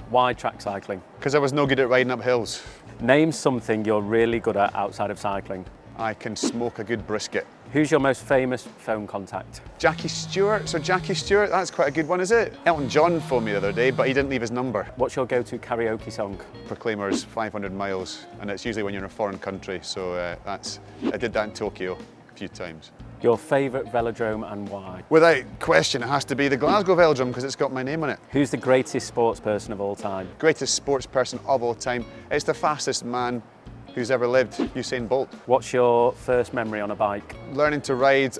Why track cycling? Because I was no good at riding up hills. Name something you're really good at outside of cycling. I can smoke a good brisket. Who's your most famous phone contact? Jackie Stewart. So Jackie Stewart, that's quite a good one, is it? Elton John phoned me the other day, but he didn't leave his number. What's your go-to karaoke song? Proclaimers, 500 Miles, and it's usually when you're in a foreign country, so I did that in Tokyo a few times. Your favourite velodrome and why? Without question, it has to be the Glasgow Velodrome because it's got my name on it. Who's the greatest sports person of all time? Greatest sports person of all time. It's the fastest man who's ever lived, Usain Bolt. What's your first memory on a bike? Learning to ride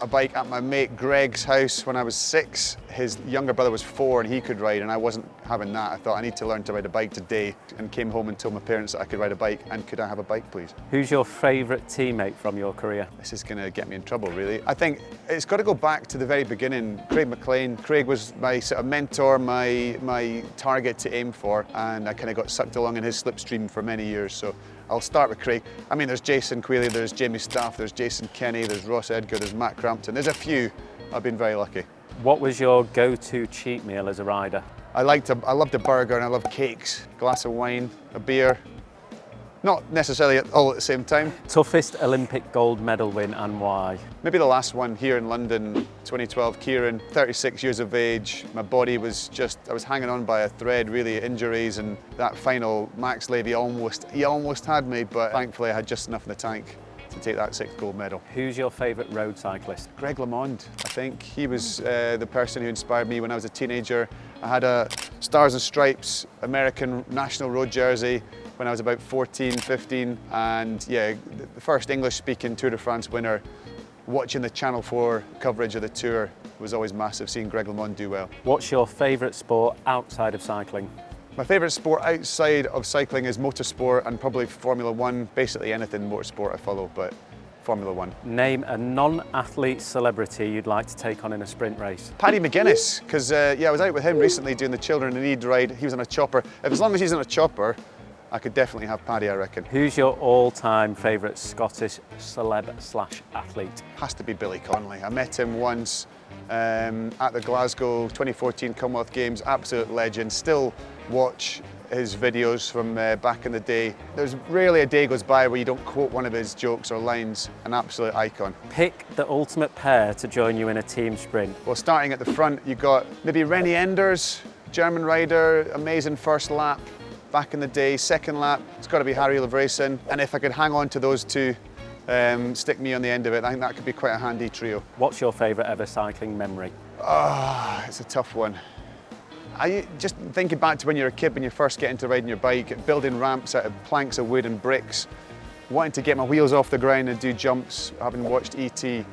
a bike at my mate Greg's house when I was 6. His younger brother was 4 and he could ride, and I wasn't having that. I thought I need to learn to ride a bike today, and came home and told my parents that I could ride a bike, and could I have a bike please? Who's your favourite teammate from your career? This is going to get me in trouble really. I think it's got to go back to the very beginning. Craig McLean. Craig was my sort of mentor, my target to aim for, and I kind of got sucked along in his slipstream for many years. So I'll start with Craig. I mean, there's Jason Quealy, there's Jamie Staff, there's Jason Kenny, there's Ross Edgar, there's Matt Crampton. There's a few. I've been very lucky. What was your go-to cheat meal as a rider? I loved a burger and I love cakes, a glass of wine, a beer. Not necessarily all at the same time. Toughest Olympic gold medal win and why? Maybe the last one here in London, 2012, Kieran, 36 years of age. My body was I was hanging on by a thread, really, injuries, and that final, Max Levy he almost had me, but thankfully I had just enough in the tank to take that 6th gold medal. Who's your favourite road cyclist? Greg LeMond, I think. He was the person who inspired me when I was a teenager. I had a Stars and Stripes American national road jersey when I was about 14, 15, and yeah, the first English-speaking Tour de France winner. Watching the Channel 4 coverage of the Tour was always massive, seeing Greg LeMond do well. What's your favourite sport outside of cycling? My favourite sport outside of cycling is motorsport and probably Formula 1. Basically anything motorsport I follow, but Formula 1. Name a non-athlete celebrity you'd like to take on in a sprint race. Paddy McGuinness, because I was out with him recently doing the Children in Need ride. He was on a chopper. As long as he's on a chopper, I could definitely have Paddy, I reckon. Who's your all-time favourite Scottish celeb/athlete? Has to be Billy Connolly. I met him once at the Glasgow 2014 Commonwealth Games. Absolute legend. Still watch his videos from back in the day. There's rarely a day goes by where you don't quote one of his jokes or lines. An absolute icon. Pick the ultimate pair to join you in a team sprint. Well, starting at the front, you've got maybe Rennie Enders, German rider, amazing first lap. Back in the day, second lap, it's got to be Harrie Lavreysen. And if I could hang on to those two, stick me on the end of it, I think that could be quite a handy trio. What's your favourite ever cycling memory? It's a tough one. I just thinking back to when you're a kid, when you first get into riding your bike, building ramps out of planks of wood and bricks, wanting to get my wheels off the ground and do jumps, having watched E.T.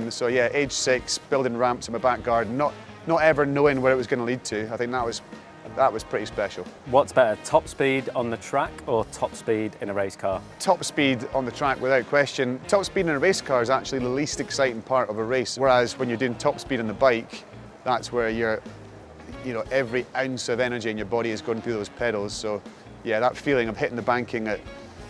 So yeah, age 6, building ramps in my back garden, not ever knowing where it was going to lead to. I think that was pretty special. What's better, top speed on the track or top speed in a race car? Top speed on the track without question. Top speed in a race car is actually the least exciting part of a race, whereas when you're doing top speed on the bike, that's where every ounce of energy in your body is going through those pedals. So yeah, that feeling of hitting the banking at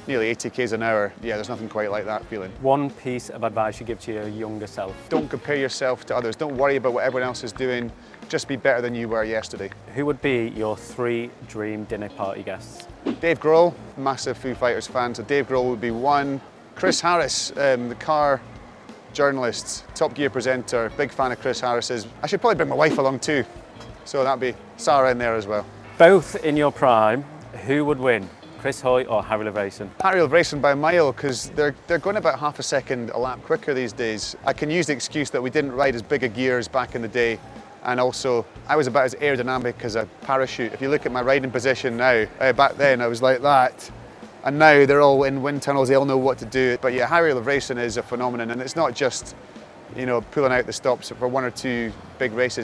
nearly 80 k's an hour, yeah, there's nothing quite like that feeling. One piece of advice you give to your younger self? Don't compare yourself to others. Don't worry about what everyone else is doing. Just be better than you were yesterday. Who would be your 3 dream dinner party guests? Dave Grohl, massive Foo Fighters fan, so Dave Grohl would be 1. Chris Harris, the car journalist, Top Gear presenter, big fan of Chris Harris's. I should probably bring my wife along too, so that'd be Sarah in there as well. Both in your prime, who would win? Chris Hoy or Harrie Lavreysen? Harrie Lavreysen by a mile, because they're going about half a second a lap quicker these days. I can use the excuse that we didn't ride as big a gears back in the day, and also I was about as aerodynamic as a parachute. If you look at my riding position now, back then I was like that, and now they're all in wind tunnels, they all know what to do. But yeah, Harrie Lavreysen is a phenomenon, and it's not just pulling out the stops for 1 or 2 big races.